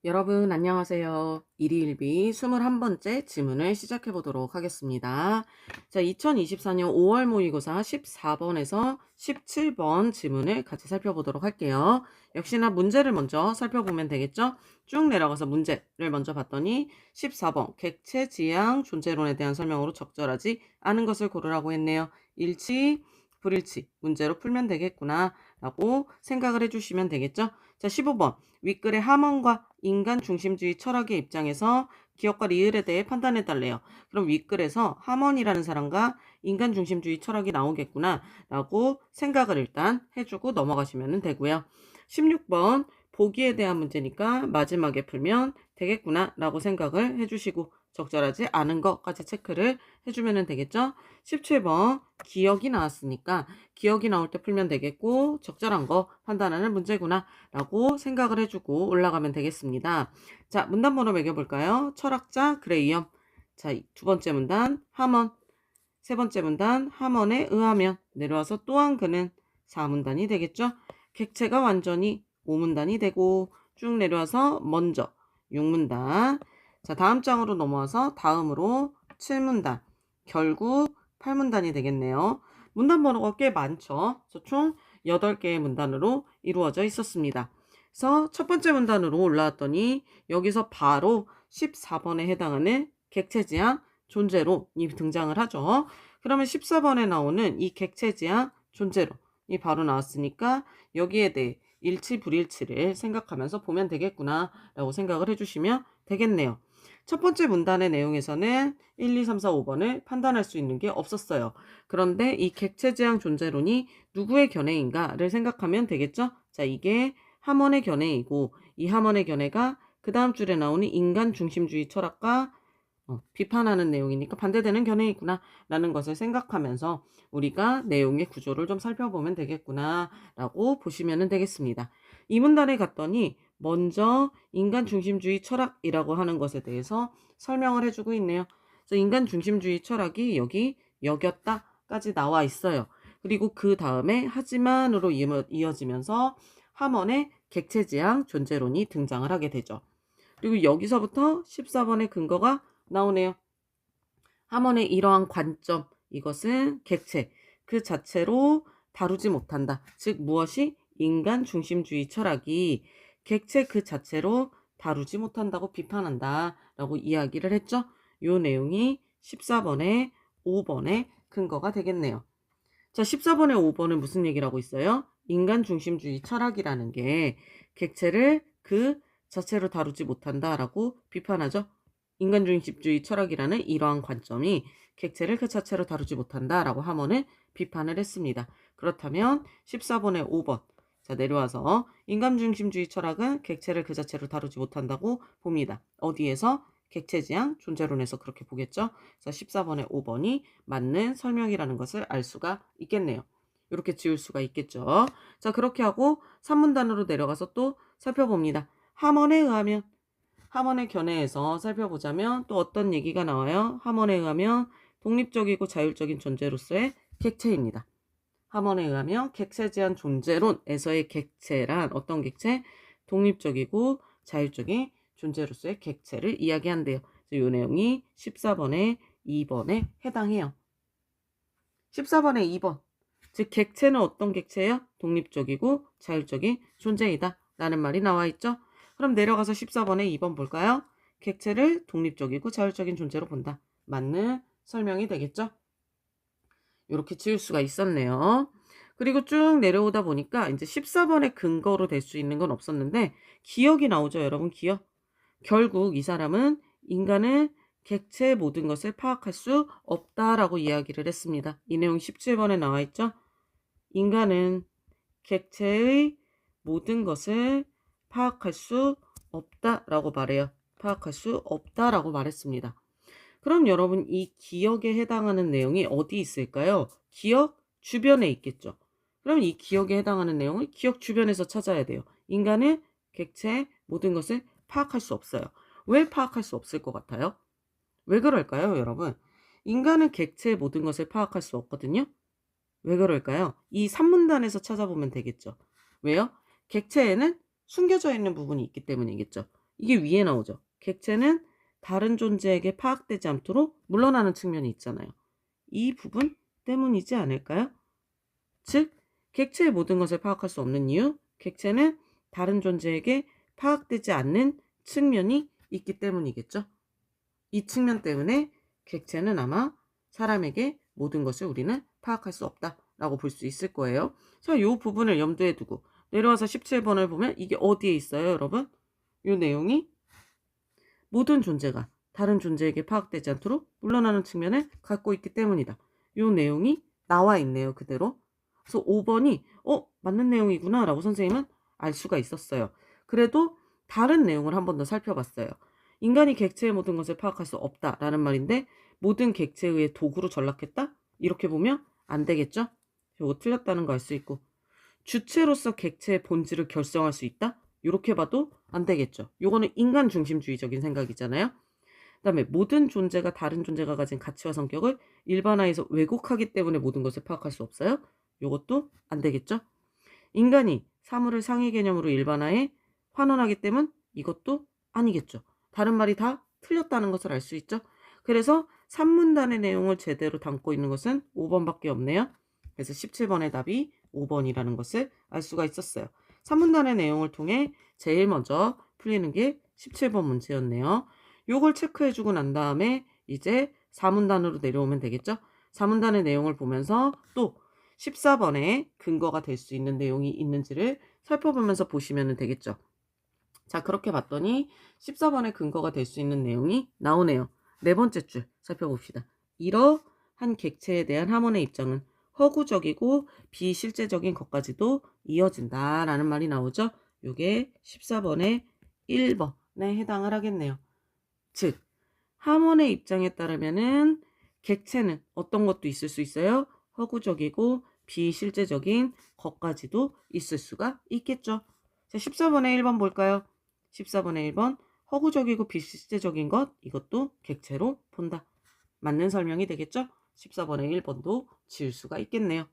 여러분 안녕하세요. 일희일비 21번째 지문을 시작해 보도록 하겠습니다. 자, 2024년 5월 모의고사 14번에서 17번 지문을 같이 살펴보도록 할게요. 역시나 문제를 먼저 살펴보면 되겠죠? 쭉 내려가서 문제를 먼저 봤더니 14번 객체 지향 존재론에 대한 설명으로 적절하지 않은 것을 고르라고 했네요. 일치, 불일치 문제로 풀면 되겠구나 라고 생각을 해주시면 되겠죠? 자, 15번 윗글의 하먼과 인간 중심주의 철학의 입장에서 기억과 리을에 대해 판단해 달래요. 그럼 윗글에서 하먼이라는 사람과 인간 중심주의 철학이 나오겠구나 라고 생각을 일단 해주고 넘어가시면 되고요. 16번 보기에 대한 문제니까 마지막에 풀면 되겠구나 라고 생각을 해주시고 적절하지 않은 것까지 체크를 해주면 되겠죠. 17번 기억이 나왔으니까 기억이 나올 때 풀면 되겠고 적절한 거 판단하는 문제구나 라고 생각을 해주고 올라가면 되겠습니다. 자, 문단번호 매겨볼까요? 철학자 그레이엄. 자, 두 번째 문단 하먼. 세 번째 문단 하먼에 의하면. 내려와서 또한 그는 4문단이 되겠죠. 객체가 완전히 5문단이 되고 쭉 내려와서 먼저 6문단. 자, 다음 장으로 넘어와서 다음으로 7문단. 결국 8문단이 되겠네요. 문단 번호가 꽤 많죠. 그래서 총 8개의 문단으로 이루어져 있었습니다. 그래서 첫 번째 문단으로 올라왔더니 여기서 바로 14번에 해당하는 객체지향 존재론이 등장을 하죠. 그러면 14번에 나오는 이 객체지향 존재론이 바로 나왔으니까 여기에 대해 일치 불일치를 생각하면서 보면 되겠구나 라고 생각을 해주시면 되겠네요. 첫 번째 문단의 내용에서는 1, 2, 3, 4, 5번을 판단할 수 있는 게 없었어요. 그런데 이 객체지향 존재론이 누구의 견해인가를 생각하면 되겠죠? 자, 이게 하먼의 견해이고 이 하먼의 견해가 그 다음 줄에 나오는 인간 중심주의 철학과 비판하는 내용이니까 반대되는 견해이구나 라는 것을 생각하면서 우리가 내용의 구조를 좀 살펴보면 되겠구나 라고 보시면 되겠습니다. 이 문단에 갔더니 먼저 인간 중심주의 철학이라고 하는 것에 대해서 설명을 해주고 있네요. 그래서 인간 중심주의 철학이 여기 여겼다까지 나와 있어요. 그리고 그 다음에 하지만으로 이어지면서 하먼의 객체지향 존재론이 등장을 하게 되죠. 그리고 여기서부터 14번의 근거가 나오네요. 하먼의 이러한 관점, 이것은 객체, 그 자체로 다루지 못한다. 즉 무엇이? 인간 중심주의 철학이 객체 그 자체로 다루지 못한다고 비판한다 라고 이야기를 했죠. 이 내용이 14번에 5번의 근거가 되겠네요. 자, 14번에 5번은 무슨 얘기를 하고 있어요? 인간 중심주의 철학이라는 게 객체를 그 자체로 다루지 못한다라고 비판하죠. 인간 중심주의 철학이라는 이러한 관점이 객체를 그 자체로 다루지 못한다라고 하면은 비판을 했습니다. 그렇다면 14번에 5번. 자, 내려와서 인간 중심주의 철학은 객체를 그 자체로 다루지 못한다고 봅니다. 어디에서? 객체지향 존재론에서 그렇게 보겠죠. 그래서 14번에 5번이 맞는 설명이라는 것을 알 수가 있겠네요. 이렇게 지울 수가 있겠죠. 자, 그렇게 하고 3문단으로 내려가서 또 살펴봅니다. 하먼에 의하면, 하먼의 견해에서 살펴보자면 또 어떤 얘기가 나와요? 하먼에 의하면 독립적이고 자율적인 존재로서의 객체입니다. 하먼에 의하면 객체제한 존재론에서의 객체란 어떤 객체? 독립적이고 자율적인 존재로서의 객체를 이야기한대요. 이 내용이 14번에 2번에 해당해요. 14번에 2번. 즉 객체는 어떤 객체예요? 독립적이고 자율적인 존재이다 라는 말이 나와 있죠. 그럼 내려가서 14번에 2번 볼까요? 객체를 독립적이고 자율적인 존재로 본다. 맞는 설명이 되겠죠? 이렇게 지을 수가 있었네요. 그리고 쭉 내려오다 보니까 이제 14번의 근거로 될 수 있는 건 없었는데 기억이 나오죠, 여러분. 기억. 결국 이 사람은 인간은 객체의 모든 것을 파악할 수 없다라고 이야기를 했습니다. 이 내용 17번에 나와 있죠. 인간은 객체의 모든 것을 파악할 수 없다라고 말해요. 파악할 수 없다라고 말했습니다. 그럼 여러분 이 기억에 해당하는 내용이 어디 있을까요? 기억 주변에 있겠죠. 그럼 이 기억에 해당하는 내용을 기억 주변에서 찾아야 돼요. 인간은 객체의 모든 것을 파악할 수 없어요. 왜 파악할 수 없을 것 같아요? 왜 그럴까요, 여러분? 인간은 객체의 모든 것을 파악할 수 없거든요. 왜 그럴까요? 이 3문단에서 찾아보면 되겠죠. 왜요? 객체에는 숨겨져 있는 부분이 있기 때문이겠죠. 이게 위에 나오죠. 객체는 다른 존재에게 파악되지 않도록 물러나는 측면이 있잖아요. 이 부분 때문이지 않을까요? 즉, 객체의 모든 것을 파악할 수 없는 이유, 객체는 다른 존재에게 파악되지 않는 측면이 있기 때문이겠죠. 이 측면 때문에 객체는 아마 사람에게 모든 것을 우리는 파악할 수 없다라고 볼 수 있을 거예요. 자, 이 부분을 염두에 두고 내려와서 17번을 보면 이게 어디에 있어요, 여러분? 이 내용이 모든 존재가 다른 존재에게 파악되지 않도록 물러나는 측면을 갖고 있기 때문이다. 이 내용이 나와 있네요, 그대로. 그래서 5번이 맞는 내용이구나 라고 선생님은 알 수가 있었어요. 그래도 다른 내용을 한 번 더 살펴봤어요. 인간이 객체의 모든 것을 파악할 수 없다라는 말인데 모든 객체에 의해 도구로 전락했다? 이렇게 보면 안 되겠죠? 이거 틀렸다는 거 알 수 있고, 주체로서 객체의 본질을 결정할 수 있다? 이렇게 봐도 안 되겠죠. 요거는 인간 중심주의적인 생각이잖아요. 그 다음에 모든 존재가 다른 존재가 가진 가치와 성격을 일반화해서 왜곡하기 때문에 모든 것을 파악할 수 없어요. 요것도 안 되겠죠. 인간이 사물을 상위 개념으로 일반화해 환원하기 때문 이것도 아니겠죠. 다른 말이 다 틀렸다는 것을 알 수 있죠. 그래서 3문단의 내용을 제대로 담고 있는 것은 5번밖에 없네요. 그래서 17번의 답이 5번이라는 것을 알 수가 있었어요. 3문단의 내용을 통해 제일 먼저 풀리는 게 17번 문제였네요. 요걸 체크해주고 난 다음에 이제 4문단으로 내려오면 되겠죠. 4문단의 내용을 보면서 또 14번에 근거가 될 수 있는 내용이 있는지를 살펴보면서 보시면 되겠죠. 자, 그렇게 봤더니 14번에 근거가 될 수 있는 내용이 나오네요. 네 번째 줄 살펴봅시다. 이러한 객체에 대한 하몬의 입장은 허구적이고 비실제적인 것까지도 이어진다라는 말이 나오죠. 이게 14번의 1번에 해당을 하겠네요. 즉, 하몬의 입장에 따르면은 객체는 어떤 것도 있을 수 있어요? 허구적이고 비실제적인 것까지도 있을 수가 있겠죠. 자, 14번의 1번 볼까요? 14번의 1번 허구적이고 비실제적인 것, 이것도 객체로 본다. 맞는 설명이 되겠죠? 14번의 1번도 지울 수가 있겠네요.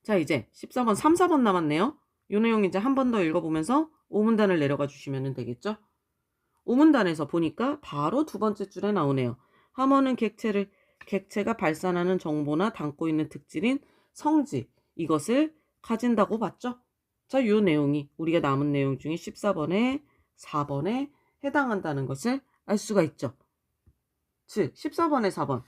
자, 이제 14번, 3, 4번 남았네요. 이 내용 이제 한 번 더 읽어보면서 5문단을 내려가 주시면 되겠죠? 5문단에서 보니까 바로 두 번째 줄에 나오네요. 하몬은 객체가 발산하는 정보나 담고 있는 특질인 성질, 이것을 가진다고 봤죠? 자, 요 내용이 우리가 남은 내용 중에 14번에 4번에 해당한다는 것을 알 수가 있죠. 즉, 14번에 4번.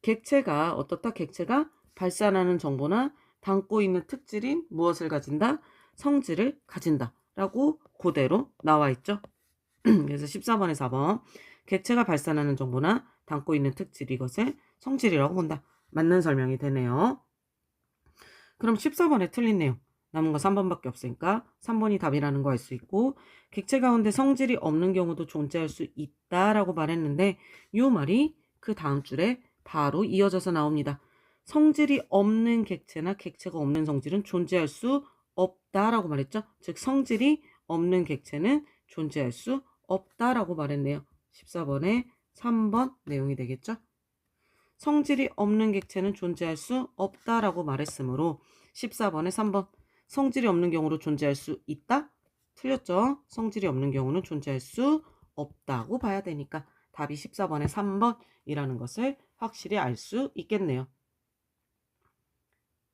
객체가 어떻다? 객체가 발산하는 정보나 담고 있는 특질인 무엇을 가진다? 성질을 가진다. 라고 그대로 나와 있죠. 그래서 14번에 4번. 객체가 발산하는 정보나 담고 있는 특질, 이것을 성질이라고 본다. 맞는 설명이 되네요. 그럼 14번에 틀린 내용. 남은 거 3번밖에 없으니까 3번이 답이라는 거 알 수 있고, 객체 가운데 성질이 없는 경우도 존재할 수 있다라고 말했는데 이 말이 그 다음 줄에 바로 이어져서 나옵니다. 성질이 없는 객체나 객체가 없는 성질은 존재할 수 없다라고 말했죠. 즉 성질이 없는 객체는 존재할 수 없다라고 말했네요. 14번에 3번 내용이 되겠죠. 성질이 없는 객체는 존재할 수 없다라고 말했으므로 14번에 3번. 성질이 없는 경우로 존재할 수 있다? 틀렸죠? 성질이 없는 경우는 존재할 수 없다고 봐야 되니까 답이 14번에 3번이라는 것을 확실히 알 수 있겠네요.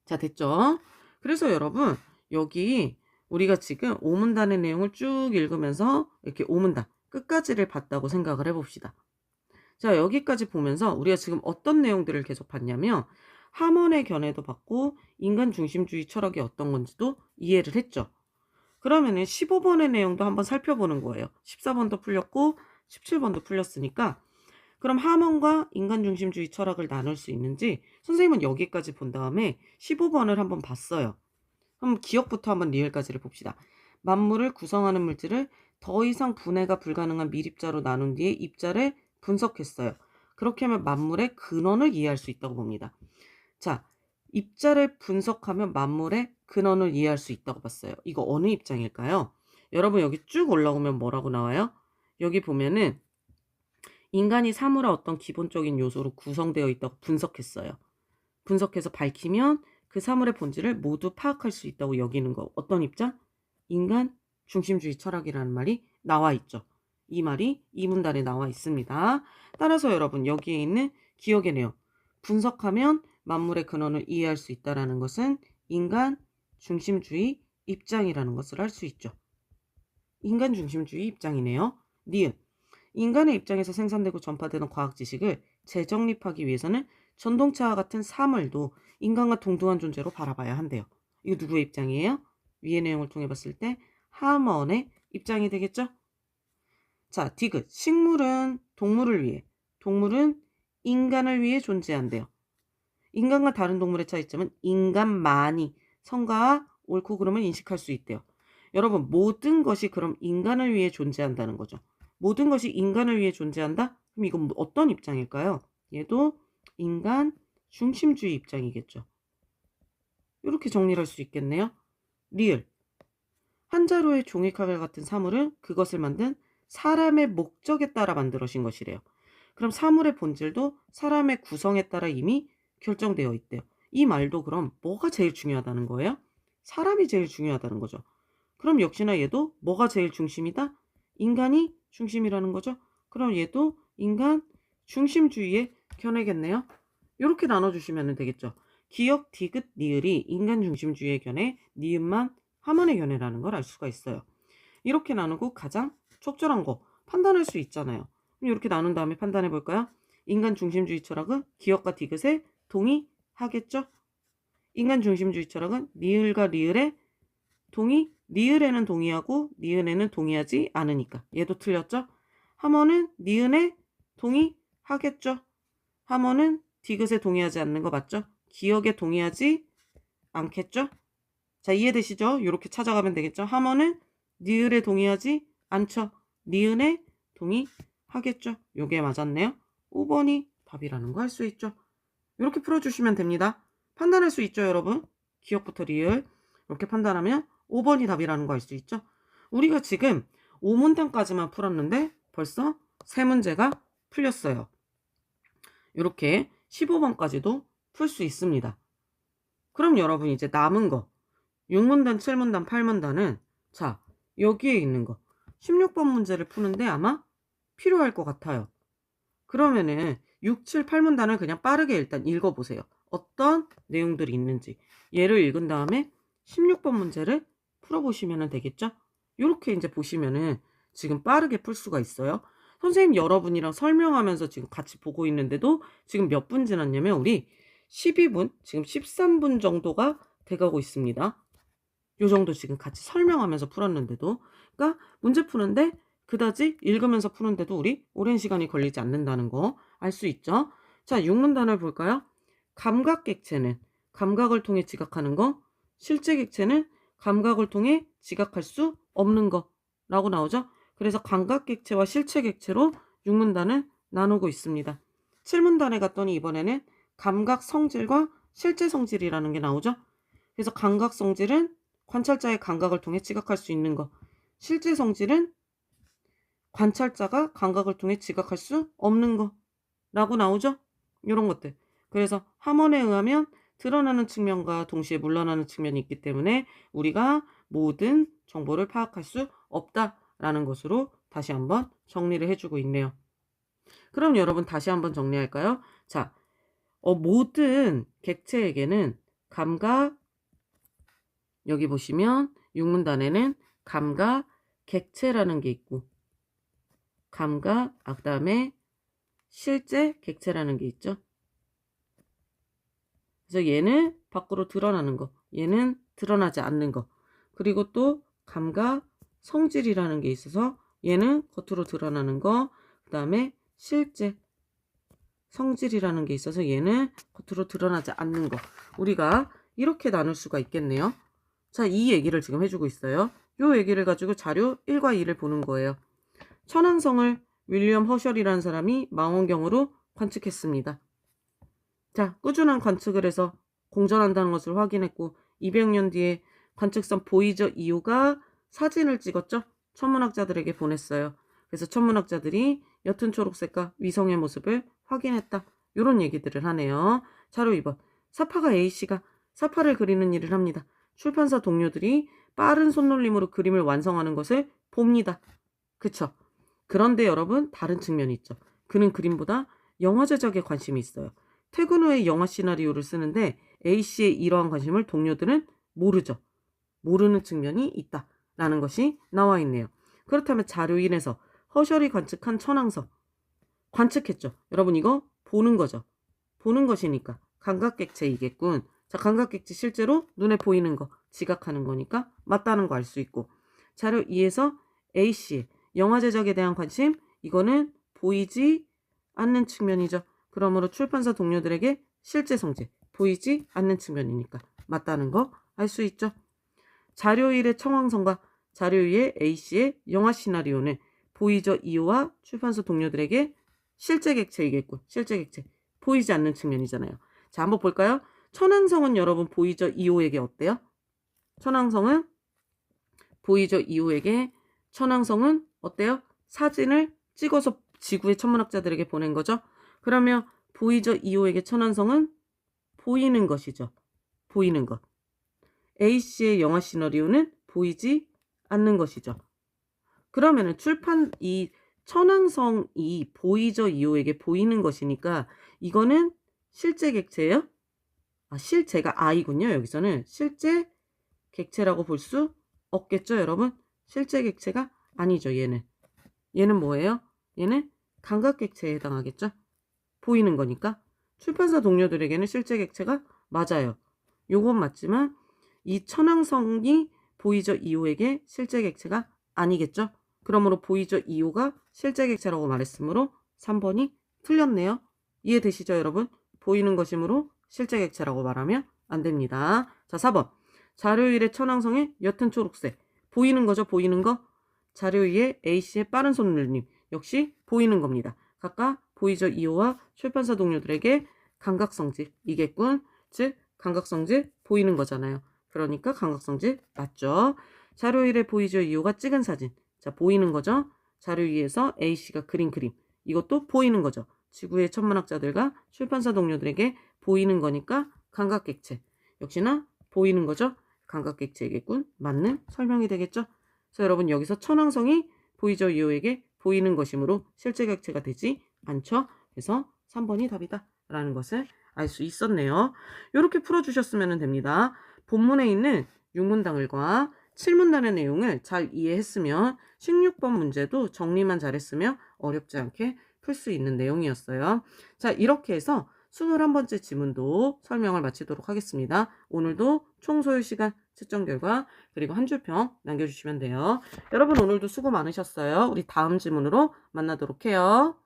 자, 됐죠? 그래서 여러분, 여기 우리가 지금 5문단의 내용을 쭉 읽으면서 이렇게 5문단 끝까지를 봤다고 생각을 해봅시다. 자, 여기까지 보면서 우리가 지금 어떤 내용들을 계속 봤냐면 하몬의 견해도 봤고 인간 중심주의 철학이 어떤 건지도 이해를 했죠. 그러면은 15번의 내용도 한번 살펴보는 거예요. 14번도 풀렸고 17번도 풀렸으니까 그럼 하몬과 인간 중심주의 철학을 나눌 수 있는지 선생님은 여기까지 본 다음에 15번을 한번 봤어요. 그럼 기억부터 한번 리을까지를 봅시다. 만물을 구성하는 물질을 더 이상 분해가 불가능한 밀입자로 나눈 뒤에 입자를 분석했어요. 그렇게 하면 만물의 근원을 이해할 수 있다고 봅니다. 자, 입자를 분석하면 만물의 근원을 이해할 수 있다고 봤어요. 이거 어느 입장일까요? 여러분 여기 쭉 올라오면 뭐라고 나와요? 여기 보면은 인간이 사물의 어떤 기본적인 요소로 구성되어 있다고 분석했어요. 분석해서 밝히면 그 사물의 본질을 모두 파악할 수 있다고 여기는 거. 어떤 입장? 인간 중심주의 철학이라는 말이 나와 있죠. 이 말이 이 문단에 나와 있습니다. 따라서 여러분 여기에 있는 기억의 내용 분석하면 만물의 근원을 이해할 수 있다는 것은 인간 중심주의 입장이라는 것을 알 수 있죠. 인간 중심주의 입장이네요. 니은 인간의 입장에서 생산되고 전파되는 과학 지식을 재정립하기 위해서는 전동차와 같은 사물도 인간과 동등한 존재로 바라봐야 한대요. 이거 누구의 입장이에요? 위의 내용을 통해 봤을 때 하먼의 입장이 되겠죠? 자, 디귿. 식물은 동물을 위해, 동물은 인간을 위해 존재한대요. 인간과 다른 동물의 차이점은 인간만이 성과 옳고 그름을 인식할 수 있대요. 여러분, 모든 것이 그럼 인간을 위해 존재한다는 거죠. 모든 것이 인간을 위해 존재한다? 그럼 이건 어떤 입장일까요? 얘도 인간 중심주의 입장이겠죠. 이렇게 정리를 할 수 있겠네요. 리을. 한 자루의 종이칼 같은 사물은 그것을 만든 사람의 목적에 따라 만들어진 것이래요. 그럼 사물의 본질도 사람의 구성에 따라 이미 결정되어 있대요. 이 말도 그럼 뭐가 제일 중요하다는 거예요? 사람이 제일 중요하다는 거죠. 그럼 역시나 얘도 뭐가 제일 중심이다? 인간이 중심이라는 거죠. 그럼 얘도 인간 중심주의에 견해겠네요. 이렇게 나눠주시면 되겠죠. 기역, 디귿, 니을이 인간 중심주의의 견해, 니은만 하먼의 견해라는 걸 알 수가 있어요. 이렇게 나누고 가장 적절한 거 판단할 수 있잖아요. 그럼 이렇게 나눈 다음에 판단해 볼까요? 인간 중심주의 철학은 기역과 디귿에 동의하겠죠? 인간 중심주의 철학은 니을과 리을에 리을에는 동의하고 니은에는 동의하지 않으니까 얘도 틀렸죠? 하먼은 니은에 동의하겠죠? 하먼은 디귿에 동의하지 않는 거 맞죠? 기역에 동의하지 않겠죠? 자, 이해되시죠? 이렇게 찾아가면 되겠죠? 하먼은 니을에 동의하지 않죠? 니은에 동의하겠죠? 요게 맞았네요. 5번이 답이라는 거 할 수 있죠? 이렇게 풀어주시면 됩니다. 판단할 수 있죠, 여러분? 기역부터 리을 이렇게 판단하면 5번이 답이라는 거 알 수 있죠? 우리가 지금 5문단까지만 풀었는데 벌써 3문제가 풀렸어요. 이렇게 15번까지도 풀 수 있습니다. 그럼 여러분 이제 남은 거 6문단, 7문단, 8문단은 자 여기에 있는 거 16번 문제를 푸는데 아마 필요할 것 같아요. 그러면은 6, 7, 8문단을 그냥 빠르게 일단 읽어보세요. 어떤 내용들이 있는지. 얘를 읽은 다음에 16번 문제를 풀어보시면 되겠죠? 이렇게 이제 보시면은 지금 빠르게 풀 수가 있어요. 선생님 여러분이랑 설명하면서 지금 같이 보고 있는데도 지금 몇 분 지났냐면 우리 12분, 지금 13분 정도가 돼가고 있습니다. 요 정도 지금 같이 설명하면서 풀었는데도 그러니까 문제 푸는데 그다지 읽으면서 푸는데도 우리 오랜 시간이 걸리지 않는다는 거 알 수 있죠. 자, 6문단을 볼까요? 감각객체는 감각을 통해 지각하는 거, 실제객체는 감각을 통해 지각할 수 없는 거 라고 나오죠. 그래서 감각객체와 실체객체로 6문단을 나누고 있습니다. 7문단에 갔더니 이번에는 감각성질과 실제성질이라는 게 나오죠. 그래서 감각성질은 관찰자의 감각을 통해 지각할 수 있는 거, 실제성질은 관찰자가 감각을 통해 지각할 수 없는 거 라고 나오죠. 이런 것들. 그래서 하먼에 의하면 드러나는 측면과 동시에 물러나는 측면이 있기 때문에 우리가 모든 정보를 파악할 수 없다라는 것으로 다시 한번 정리를 해주고 있네요. 그럼 여러분 다시 한번 정리할까요? 자, 모든 객체에게는 감각, 여기 보시면 6문단에는 감각, 객체라는 게 있고 감각, 그다음에 실제 객체라는 게 있죠. 그래서 얘는 밖으로 드러나는 거, 얘는 드러나지 않는 거. 그리고 또 감각, 성질이라는 게 있어서 얘는 겉으로 드러나는 거, 그 다음에 실제 성질이라는 게 있어서 얘는 겉으로 드러나지 않는 거. 우리가 이렇게 나눌 수가 있겠네요. 자, 이 얘기를 지금 해주고 있어요. 이 얘기를 가지고 자료 1과 2를 보는 거예요. 천왕성을 윌리엄 허셜이라는 사람이 망원경으로 관측했습니다. 자, 꾸준한 관측을 해서 공전한다는 것을 확인했고 200년 뒤에 관측선 보이저 2호가 사진을 찍었죠. 천문학자들에게 보냈어요. 그래서 천문학자들이 옅은 초록색과 위성의 모습을 확인했다. 이런 얘기들을 하네요. 자료 2번. 사파가 A씨가 사파를 그리는 일을 합니다. 출판사 동료들이 빠른 손놀림으로 그림을 완성하는 것을 봅니다. 그쵸? 그런데 여러분 다른 측면이 있죠. 그는 그림보다 영화 제작에 관심이 있어요. 퇴근 후에 영화 시나리오를 쓰는데 A씨의 이러한 관심을 동료들은 모르죠. 모르는 측면이 있다라는 것이 나와 있네요. 그렇다면 자료 1에서 허셜이 관측한 천왕성. 관측했죠. 여러분 이거 보는 거죠. 보는 것이니까 감각객체이겠군. 자, 감각객체 실제로 눈에 보이는 거, 지각하는 거니까 맞다는 거 알 수 있고. 자료 2에서 A씨, 영화 제작에 대한 관심, 이거는 보이지 않는 측면이죠. 그러므로 출판사 동료들에게 실제 성질, 보이지 않는 측면이니까 맞다는 거 알 수 있죠. 자료 1의 청왕성과 자료 2의 A씨의 영화 시나리오는 보이저 2호와 출판사 동료들에게 실제 객체이겠군. 실제 객체. 보이지 않는 측면이잖아요. 자, 한번 볼까요? 천왕성은 여러분 보이저 2호에게 어때요? 천왕성은 보이저 2호에게 천왕성은 어때요? 사진을 찍어서 지구의 천문학자들에게 보낸 거죠. 그러면 보이저 2호에게 천왕성은 보이는 것이죠. 보이는 것. A씨의 영화 시나리오는 보이지 않는 것이죠. 그러면은 이 천왕성이 보이저 2호에게 보이는 것이니까 이거는 실제 객체예요? 실제가 I군요. 여기서는 실제 객체라고 볼 수 없겠죠, 여러분? 실제 객체가 아니죠, 얘는. 얘는 뭐예요? 얘는 감각 객체에 해당하겠죠? 보이는 거니까. 출판사 동료들에게는 실제 객체가 맞아요. 요건 맞지만 이 천왕성이 보이저 2호에게 실제 객체가 아니겠죠? 그러므로 보이저 2호가 실제 객체라고 말했으므로 3번이 틀렸네요. 이해되시죠, 여러분? 보이는 것이므로 실제 객체라고 말하면 안 됩니다. 자, 4번. 자료 1의 천왕성의 옅은 초록색. 보이는 거죠, 보이는 거? 자료 2의 A씨의 빠른 손놀림. 역시 보이는 겁니다. 각각 보이저 2호와 출판사 동료들에게 감각성질이겠군. 즉, 감각성질 보이는 거잖아요. 그러니까 감각성질 맞죠? 자료 1의 보이저 2호가 찍은 사진. 자, 보이는 거죠? 자료 2에서 A씨가 그린 그림. 이것도 보이는 거죠. 지구의 천문학자들과 출판사 동료들에게 보이는 거니까 감각객체. 역시나 보이는 거죠? 감각객체이겠군. 맞는 설명이 되겠죠? 그래서 여러분 여기서 천왕성이 보이저 2호에게 보이는 것이므로 실제 객체가 되지 않죠? 그래서 3번이 답이다 라는 것을 알 수 있었네요. 이렇게 풀어주셨으면 됩니다. 본문에 있는 6문단을과 7문단의 내용을 잘 이해했으면 16번 문제도 정리만 잘했으면 어렵지 않게 풀 수 있는 내용이었어요. 자, 이렇게 해서 21번째 지문도 설명을 마치도록 하겠습니다. 오늘도 총 소요 시간 채점 결과 그리고 한 줄평 남겨주시면 돼요. 여러분 오늘도 수고 많으셨어요. 우리 다음 지문으로 만나도록 해요.